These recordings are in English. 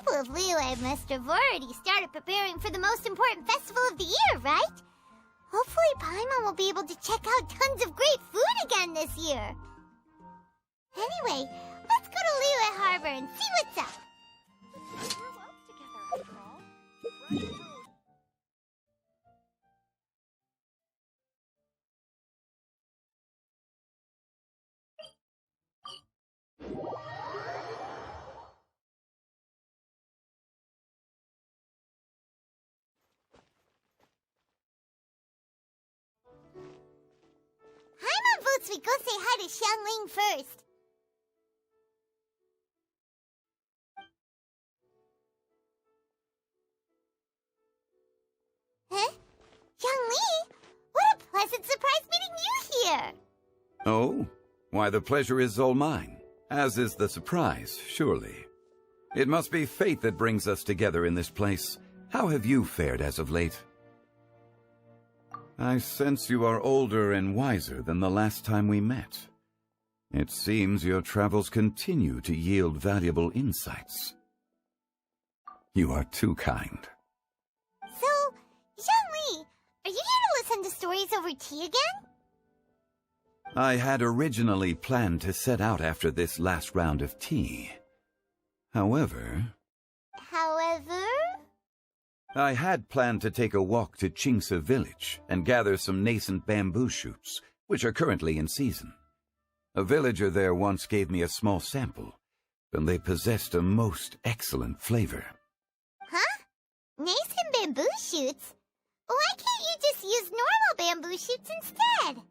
people of Liyue must have already started preparing for the most important festival of the year, right? Hopefully Paimon will be able to check out tons of great food again this year. Anyway, let's go to Liyue Harbor and see what's up. We grew up together after all. Right. Paimon votes we go say hi to Zhongli first. Huh? Zhongli? What a pleasant surprise meeting you here! Oh? Why, the pleasure is all mine, as is the surprise, surely. It must be fate that brings us together in this place. How have you fared as of late? I sense you are older and wiser than the last time we met. It seems your travels continue to yield valuable insights. You are too kind. So, Zhongli, are you here to listen to stories over tea again? I had originally planned to set out after this last round of tea. However, I had planned to take a walk to Qingse village and gather some nascent bamboo shoots, which are currently in season. A villager there once gave me a small sample, and they possessed a most excellent flavor. Huh? Nascent bamboo shoots? Why can't you just use normal bamboo shoots instead?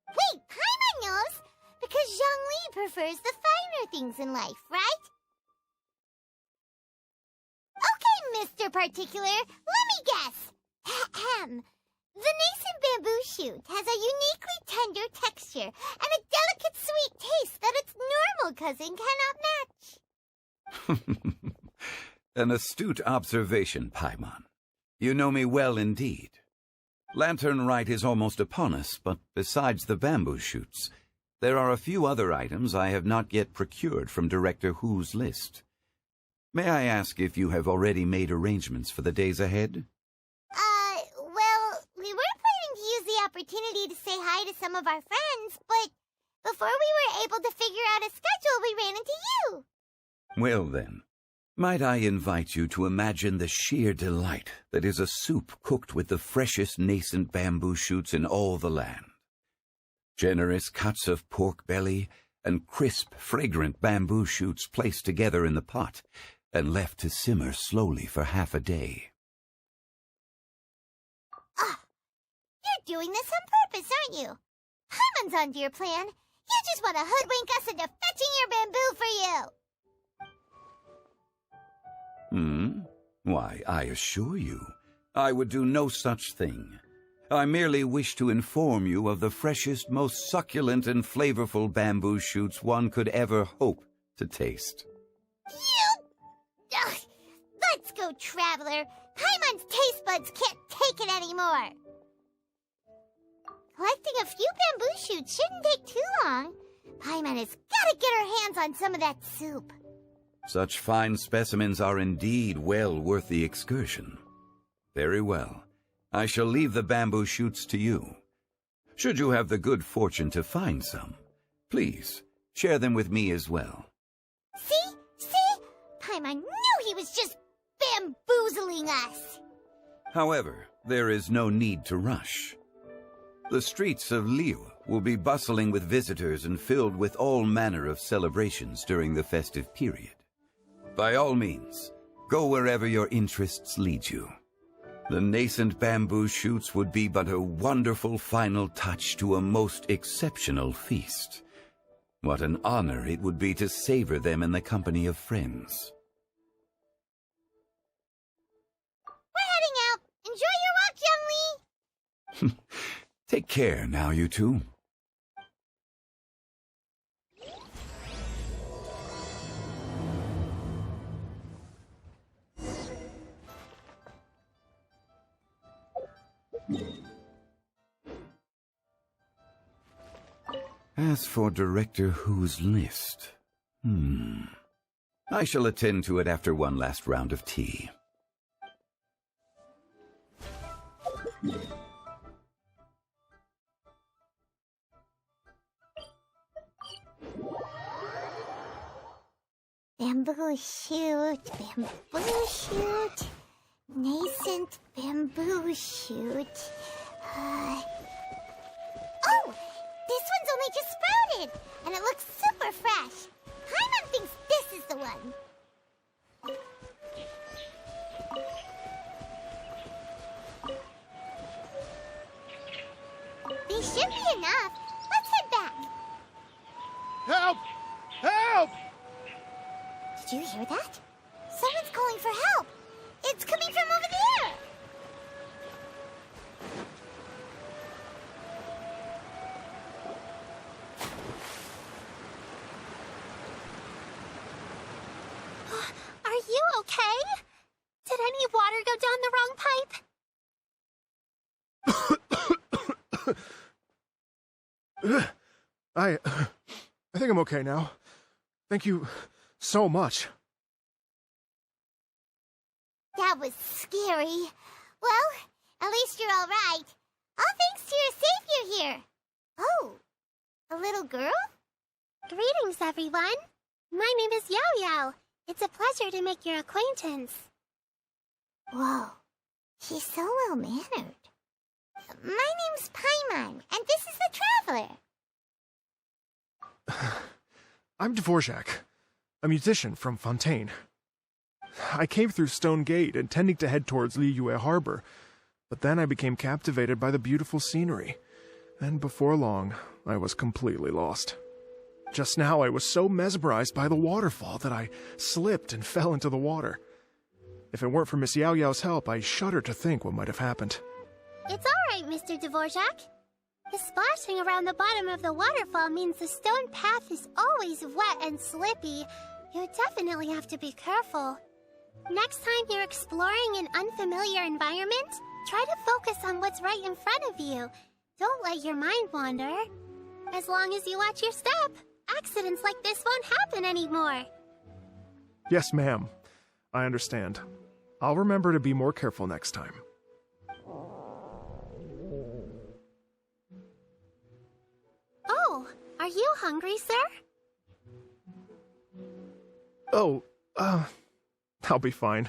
Wait, Paimon knows! Because Zhongli prefers the finer things in life, right? Okay, Mr. Particular, let me guess. Ahem. The nascent bamboo shoot has a uniquely tender texture and a delicate sweet taste that its normal cousin cannot match. An astute observation, Paimon. You know me well indeed. Lantern Rite is almost upon us, but besides the bamboo shoots, there are a few other items I have not yet procured from Director Hu's list. May I ask if you have already made arrangements for the days ahead? Well, we were planning to use the opportunity to say hi to some of our friends, but before we were able to figure out a schedule, we ran into you. Well then, might I invite you to imagine the sheer delight that is a soup cooked with the freshest nascent bamboo shoots in all the land. Generous cuts of pork belly and crisp, fragrant bamboo shoots placed together in the pot and left to simmer slowly for half a day. You're doing this on purpose, aren't you? Paimon's onto your plan. You just want to hoodwink us into fetching your bamboo for you. Why, I assure you, I would do no such thing. I merely wish to inform you of the freshest, most succulent and flavorful bamboo shoots one could ever hope to taste. Ugh. Let's go, Traveler. Paimon's taste buds can't take it anymore. Collecting a few bamboo shoots shouldn't take too long. Paimon has got to get her hands on some of that soup. Such fine specimens are indeed well worth the excursion. Very well. I shall leave the bamboo shoots to you. Should you have the good fortune to find some, please share them with me as well. See? Paimon knew he was just bamboozling us. However, there is no need to rush. The streets of Liyue will be bustling with visitors and filled with all manner of celebrations during the festive period. By all means, go wherever your interests lead you. The nascent bamboo shoots would be but a wonderful final touch to a most exceptional feast. What an honor it would be to savor them in the company of friends. We're heading out. Enjoy your walk, Zhongli. Take care now, you two. As for Director Hu's list, I shall attend to it after one last round of tea. Bamboo shoot, bamboo shoot, nascent bamboo shoot. Oh, this one's only just sprouted, and it looks super fresh. Paimon thinks this is the one. These should be enough. Let's head back. Help! Help! Did you hear that? Someone's calling for help. It's coming from over there. Are you okay? Did any water go down the wrong pipe? I think I'm okay now. Thank you so much. That was scary. Well, at least you're all right. All thanks to your savior here. Oh, a little girl? Greetings, everyone. My name is Yaoyao. It's a pleasure to make your acquaintance. Whoa, she's so well-mannered. My name's Paimon, and this is the Traveler. I'm Dvorak, a musician from Fontaine. I came through Stone Gate intending to head towards Liyue Harbor, but then I became captivated by the beautiful scenery, and before long, I was completely lost. Just now, I was so mesmerized by the waterfall that I slipped and fell into the water. If it weren't for Miss Yaoyao's help, I shudder to think what might have happened. It's all right, Mr. Dvorak. The splashing around the bottom of the waterfall means the stone path is always wet and slippy. You definitely have to be careful. Next time you're exploring an unfamiliar environment, try to focus on what's right in front of you. Don't let your mind wander. As long as you watch your step, accidents like this won't happen anymore. Yes, ma'am. I understand. I'll remember to be more careful next time. Oh, are you hungry, sir? Oh, I'll be fine.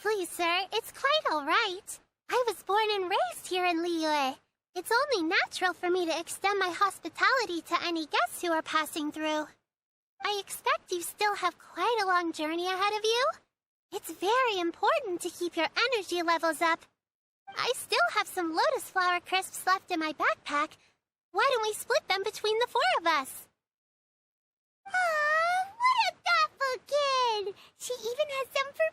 Please, sir, it's quite all right. I was born and raised here in Liyue. It's only natural for me to extend my hospitality to any guests who are passing through. I expect you still have quite a long journey ahead of you. It's very important to keep your energy levels up. I still have some lotus flower crisps left in my backpack. Why don't we split them between the four of us? Aw, what a thoughtful kid! She even has some for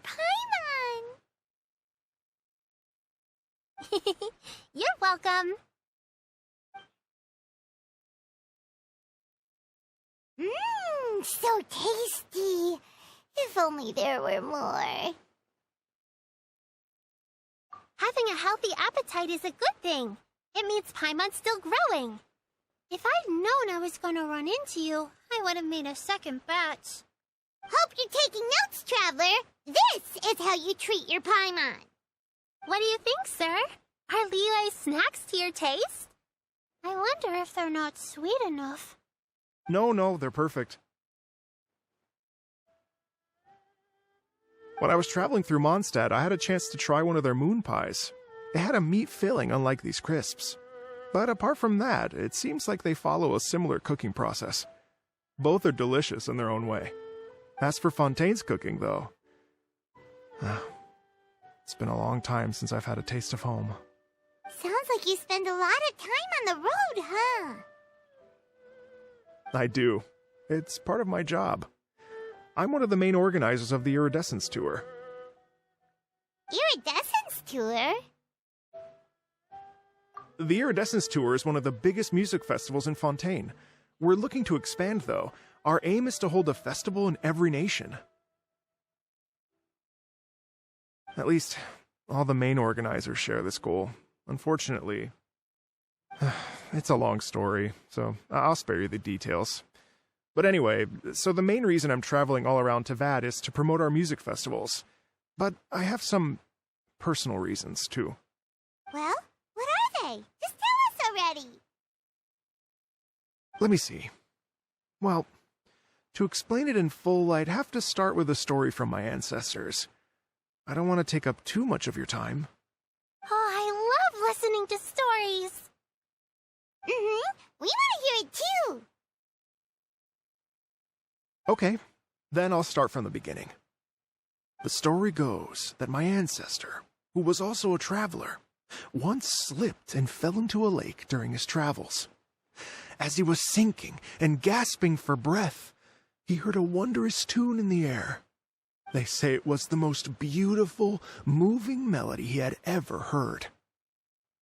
Paimon! You're welcome. Mmm, so tasty! If only there were more. Having a healthy appetite is a good thing. It means Paimon's still growing. If I'd known I was going to run into you, I would have made a second batch. Hope you're taking notes, Traveler. This is how you treat your Paimon. What do you think, sir? Are Liyue snacks to your taste? I wonder if they're not sweet enough. No, they're perfect. When I was traveling through Mondstadt, I had a chance to try one of their moon pies. It had a meat filling, unlike these crisps. But apart from that, it seems like they follow a similar cooking process. Both are delicious in their own way. As for Fontaine's cooking, though, it's been a long time since I've had a taste of home. Sounds like you spend a lot of time on the road, huh? I do. It's part of my job. I'm one of the main organizers of the Iridescence Tour. Iridescence Tour? The Iridescence Tour is one of the biggest music festivals in Fontaine. We're looking to expand, though. Our aim is to hold a festival in every nation. At least, all the main organizers share this goal. Unfortunately, it's a long story, so I'll spare you the details. But anyway, so the main reason I'm traveling all around Tavad is to promote our music festivals. But I have some personal reasons, too. Well, what are they? Just tell us already. Let me see. Well, to explain it in full, I'd have to start with a story from my ancestors. I don't want to take up too much of your time. Oh, I love listening to stories. We want to hear it too. Okay, then I'll start from the beginning. The story goes that my ancestor, who was also a traveler, once slipped and fell into a lake during his travels. As he was sinking and gasping for breath, he heard a wondrous tune in the air. They say it was the most beautiful, moving melody he had ever heard.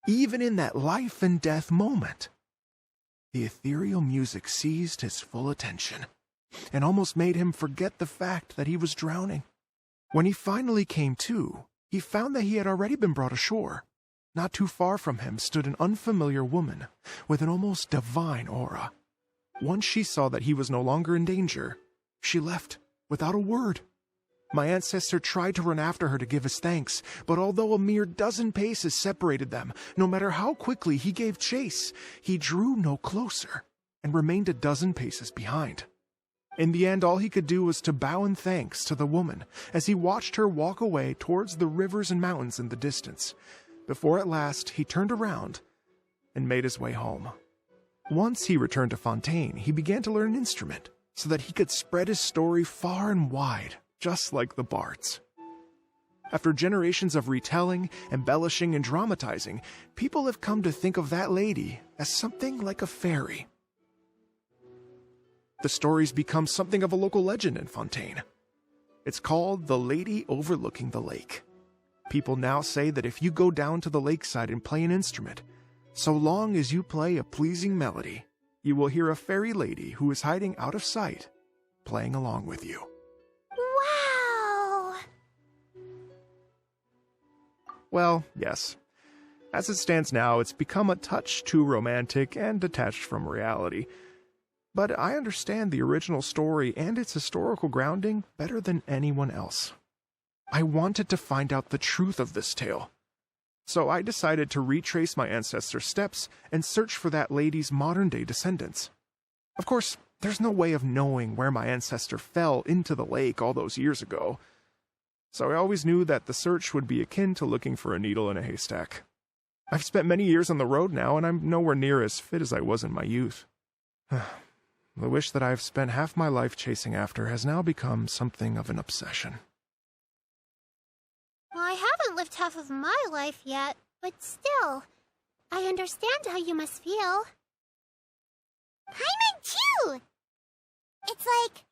Even in that life and death moment, the ethereal music seized his full attention and almost made him forget the fact that he was drowning. When he finally came to, he found that he had already been brought ashore. Not too far from him stood an unfamiliar woman with an almost divine aura. Once she saw that he was no longer in danger, she left without a word. My ancestor tried to run after her to give his thanks, but although a mere dozen paces separated them, no matter how quickly he gave chase, he drew no closer and remained a dozen paces behind. In the end, all he could do was to bow in thanks to the woman as he watched her walk away towards the rivers and mountains in the distance, before at last he turned around and made his way home. Once he returned to Fontaine, he began to learn an instrument so that he could spread his story far and wide, just like the bards. After generations of retelling, embellishing, and dramatizing, people have come to think of that lady as something like a fairy. The story's become something of a local legend in Fontaine. It's called The Lady Overlooking the Lake. People now say that if you go down to the lakeside and play an instrument, so long as you play a pleasing melody, you will hear a fairy lady who is hiding out of sight, playing along with you. Wow! Well, yes. As it stands now, it's become a touch too romantic and detached from reality. But I understand the original story and its historical grounding better than anyone else. I wanted to find out the truth of this tale. So I decided to retrace my ancestors' steps and search for that lady's modern-day descendants. Of course, there's no way of knowing where my ancestor fell into the lake all those years ago. So I always knew that the search would be akin to looking for a needle in a haystack. I've spent many years on the road now, and I'm nowhere near as fit as I was in my youth. The wish that I've spent half my life chasing after has now become something of an obsession. Well, I haven't lived half of my life yet, but still, I understand how you must feel. Paimon too! It's like...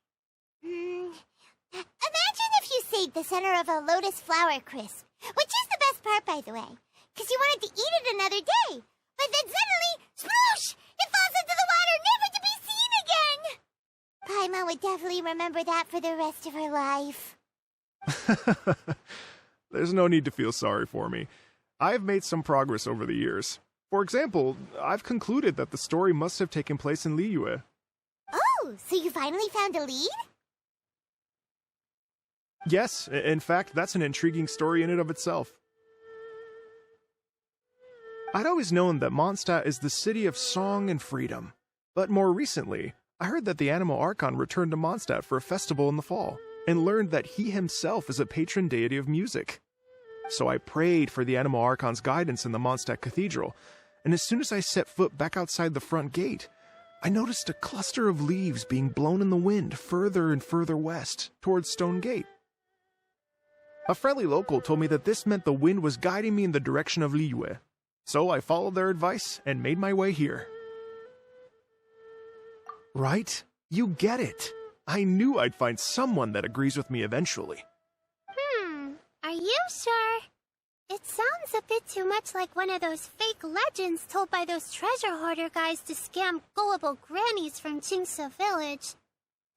imagine if you saved the center of a lotus flower crisp, which is the best part, by the way, because you wanted to eat it another day. But then suddenly, sploosh! It falls into the water, never to be seen again! Paimon would definitely remember that for the rest of her life. There's no need to feel sorry for me. I've made some progress over the years. For example, I've concluded that the story must have taken place in Liyue. Oh, so you finally found a lead? Yes, in fact, that's an intriguing story in and of itself. I'd always known that Mondstadt is the city of song and freedom, but more recently, I heard that the Animal Archon returned to Mondstadt for a festival in the fall, and learned that he himself is a patron deity of music. So I prayed for the Animal Archon's guidance in the Mondstadt Cathedral, and as soon as I set foot back outside the front gate, I noticed a cluster of leaves being blown in the wind further and further west, towards Stone Gate. A friendly local told me that this meant the wind was guiding me in the direction of Liyue, so I followed their advice and made my way here. Right? You get it. I knew I'd find someone that agrees with me eventually. Are you sure? It sounds a bit too much like one of those fake legends told by those treasure hoarder guys to scam gullible grannies from Jingsa Village.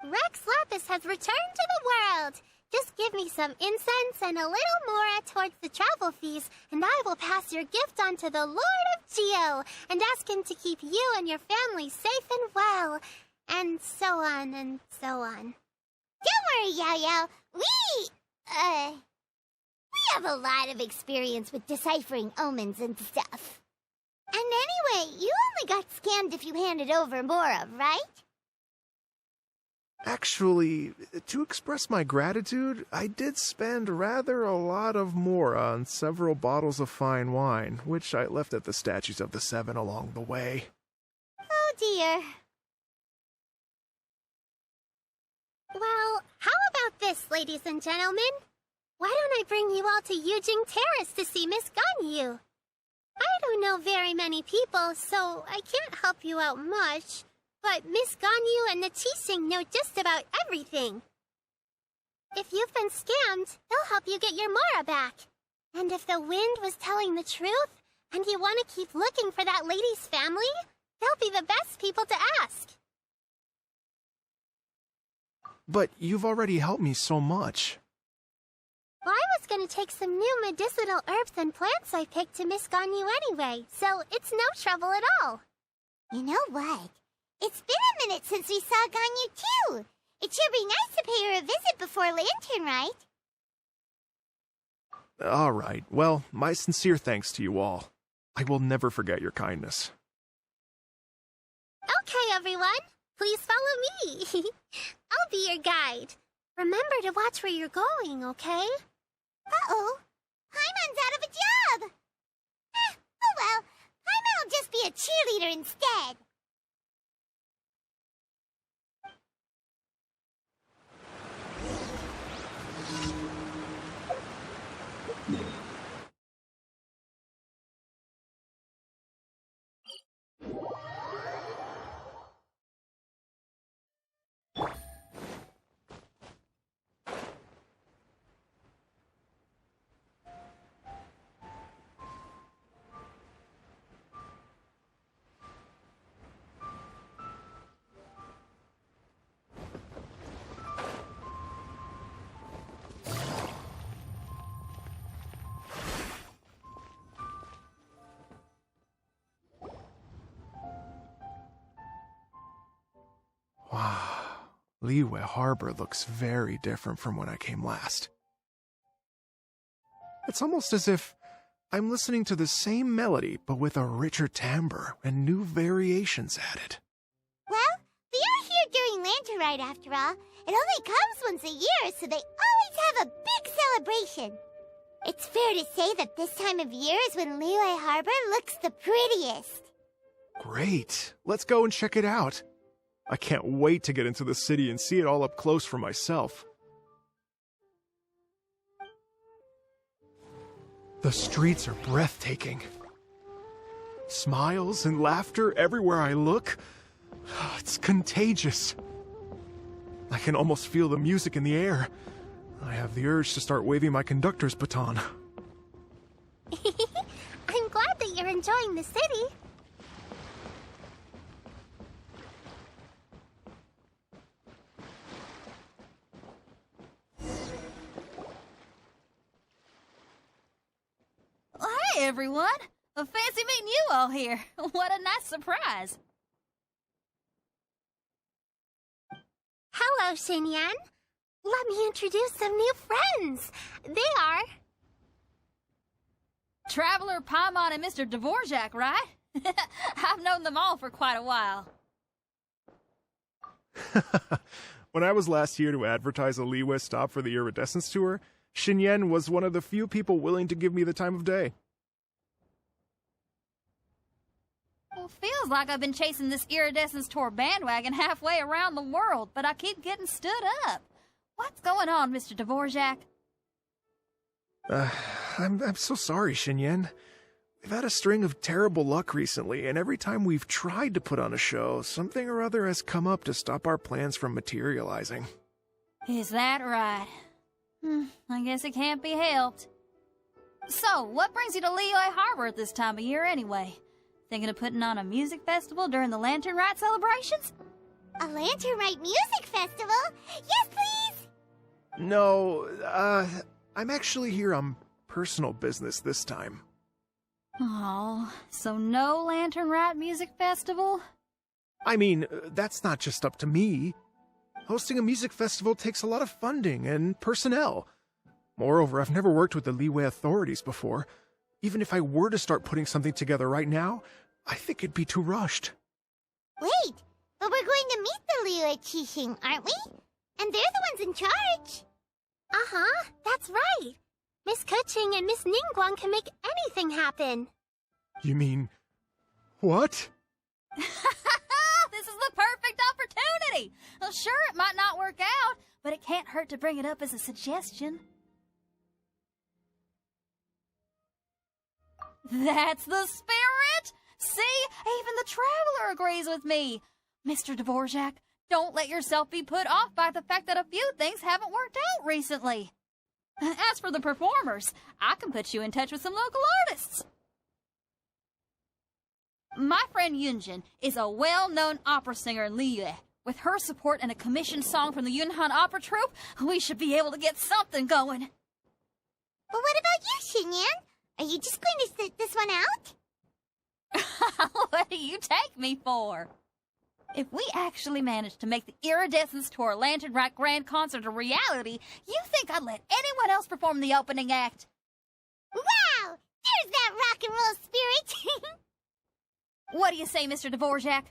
Rex Lapis has returned to the world. Just give me some incense and a little more towards the travel fees, and I will pass your gift on to the Lord of Geo and ask him to keep you and your family safe and well. and so on and so on. Don't worry, Yaoyao. We have a lot of experience with deciphering omens and stuff. And anyway, you only got scammed if you handed over Mora, right? Actually, to express my gratitude, I did spend rather a lot of Mora on several bottles of fine wine, which I left at the Statues of the Seven along the way. Oh dear. Well, how about this, ladies and gentlemen? Why don't I bring you all to Yujing Terrace to see Miss Ganyu? I don't know very many people, so I can't help you out much. But Miss Ganyu and the Qixing know just about everything. If you've been scammed, they'll help you get your Mora back. And if the wind was telling the truth, and you want to keep looking for that lady's family, they'll be the best people to ask. But you've already helped me so much. Well, I was going to take some new medicinal herbs and plants I picked to Miss Ganyu anyway, so it's no trouble at all. You know what? It's been a minute since we saw Ganyu too. It should be nice to pay her a visit before Lantern Rite. All right. Well, my sincere thanks to you all. I will never forget your kindness. Okay, everyone. Please follow me. I'll be your guide. Remember to watch where you're going, okay? Uh-oh. Paimon's out of a job. Oh well. Paimon will just be a cheerleader instead. Wow. Liyue Harbor looks very different from when I came last. It's almost as if I'm listening to the same melody, but with a richer timbre and new variations added. Well, they are here during Lantern Rite after all. It only comes once a year, so they always have a big celebration. It's fair to say that this time of year is when Liyue Harbor looks the prettiest. Great. Let's go and check it out. I can't wait to get into the city and see it all up close for myself. The streets are breathtaking. Smiles and laughter everywhere I look. It's contagious. I can almost feel the music in the air. I have the urge to start waving my conductor's baton. I'm glad that you're enjoying the city. Hey, everyone. Fancy meeting you all here. What a nice surprise. Hello, Xinyan. Let me introduce some new friends. They are... Traveler, Paimon, and Mr. Dvorak, right? I've known them all for quite a while. When I was last here to advertise a Liyue stop for the Iridescence Tour, Xinyan was one of the few people willing to give me the time of day. Well, feels like I've been chasing this Iridescence Tour bandwagon halfway around the world, but I keep getting stood up. What's going on, Mr. Dvorak? I'm so sorry, Xinyan. We've had a string of terrible luck recently, and every time we've tried to put on a show, something or other has come up to stop our plans from materializing. Is that right? I guess it can't be helped. So, what brings you to Liyue Harbor at this time of year anyway? Thinking of putting on a music festival during the Lantern Rite celebrations? A Lantern Rite music festival? Yes, please! No, I'm actually here on personal business this time. Oh, so no Lantern Rite music festival? I mean, that's not just up to me. Hosting a music festival takes a lot of funding and personnel. Moreover, I've never worked with the Liyue authorities before. Even if I were to start putting something together right now, I think it'd be too rushed. Wait, but we're going to meet the Liyue Qixing, aren't we? And they're the ones in charge. Uh-huh, that's right. Miss Kuching and Miss Ningguang can make anything happen. You mean... what? This is the perfect opportunity! Well, sure, it might not work out, but it can't hurt to bring it up as a suggestion. That's the spirit! See? Even the Traveler agrees with me. Mr. Dvorak, don't let yourself be put off by the fact that a few things haven't worked out recently. As for the performers, I can put you in touch with some local artists. My friend Yunjin is a well-known opera singer in Liyue. With her support and a commissioned song from the Yunhan Opera Troupe, we should be able to get something going. But what about you, Xinyan? Are you just going to sit this one out? What do you take me for? If we actually manage to make the Iridescence Tour Lantern Rite Grand Concert a reality, you think I'd let anyone else perform the opening act? Wow! There's that rock and roll spirit! What do you say, Mr. Dvorak?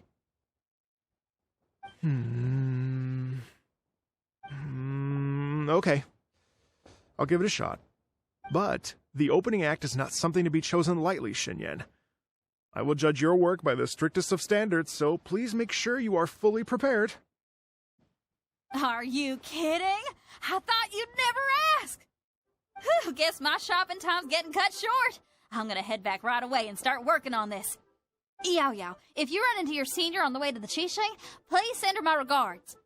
Okay. I'll give it a shot. But the opening act is not something to be chosen lightly, Xinyan. I will judge your work by the strictest of standards, so please make sure you are fully prepared. Are you kidding? I thought you'd never ask. Whew, guess my shopping time's getting cut short. I'm gonna head back right away and start working on this. Yaoyao, if you run into your senior on the way to the Qixing, please send her my regards.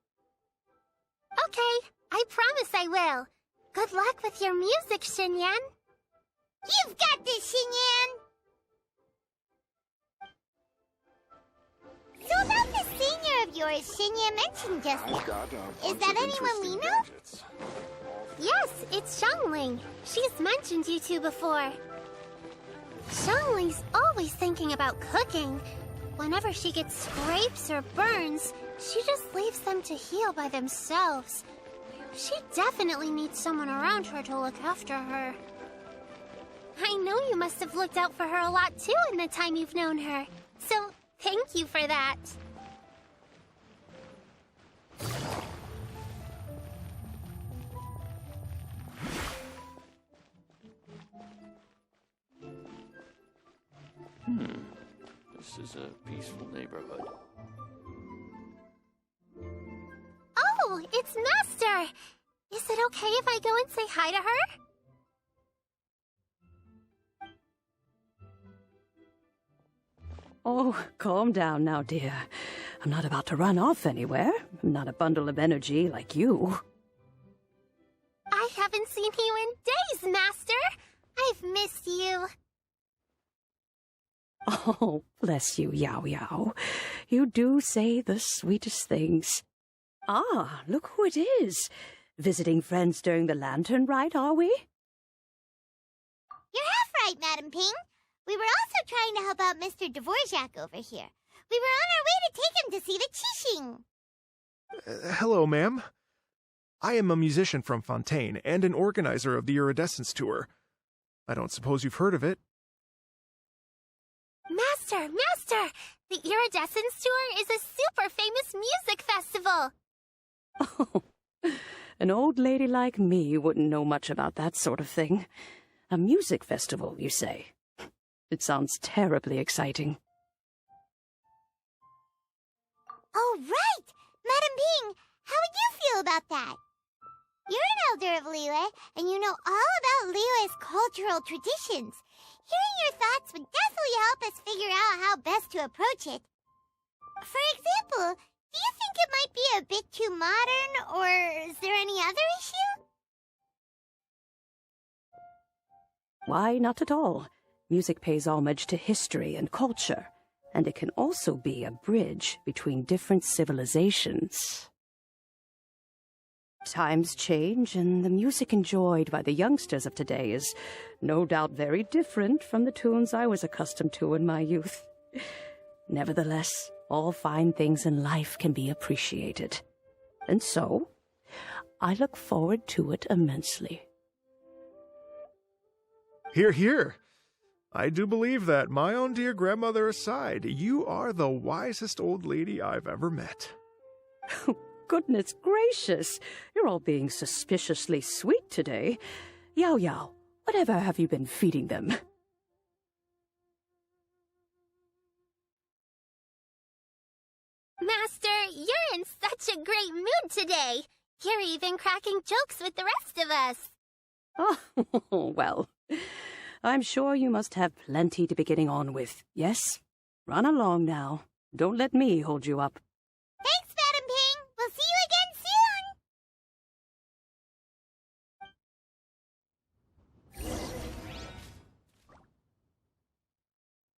Okay, I promise I will. Good luck with your music, Xinyan. You've got this, Xinyan! So about this senior of yours Xinyan mentioned just now, is that anyone we know? Yes, it's Zhongli. She's mentioned you two before. Zhongli's always thinking about cooking. Whenever she gets scrapes or burns, she just leaves them to heal by themselves. She definitely needs someone around her to look after her. I know you must have looked out for her a lot too in the time you've known her. So, thank you for that. This is a peaceful neighborhood. Oh, it's Master! Is it okay if I go and say hi to her? Oh, calm down now, dear. I'm not about to run off anywhere. I'm not a bundle of energy like you. I haven't seen you in days, Master! I've missed you. Oh, bless you, Yaoyao. You do say the sweetest things. Ah, look who it is. Visiting friends during the Lantern Rite, are we? You're half right, Madam Ping. We were also trying to help out Mr. Dvorak over here. We were on our way to take him to see the Qixing. Hello, ma'am. I am a musician from Fontaine and an organizer of the Iridescence Tour. I don't suppose you've heard of it. Master! The Iridescence Tour is a super famous music festival! Oh, an old lady like me wouldn't know much about that sort of thing. A music festival, you say? It sounds terribly exciting. Oh, right! Madam Ping, how would you feel about that? You're an elder of Liyue, and you know all about Liyue's cultural traditions. Hearing your thoughts would definitely help us figure out how best to approach it. For example, do you think it might be a bit too modern, or is there any other issue? Why, not at all. Music pays homage to history and culture, and it can also be a bridge between different civilizations. Times change, and the music enjoyed by the youngsters of today is no doubt very different from the tunes I was accustomed to in my youth. Nevertheless, all fine things in life can be appreciated. And so, I look forward to it immensely. Hear, hear. I do believe that, my own dear grandmother aside, you are the wisest old lady I've ever met. Goodness gracious, you're all being suspiciously sweet today. Yaoyao, whatever have you been feeding them? Master, you're in such a great mood today. You're even cracking jokes with the rest of us. Oh, well, I'm sure you must have plenty to be getting on with. Yes? Run along now. Don't let me hold you up.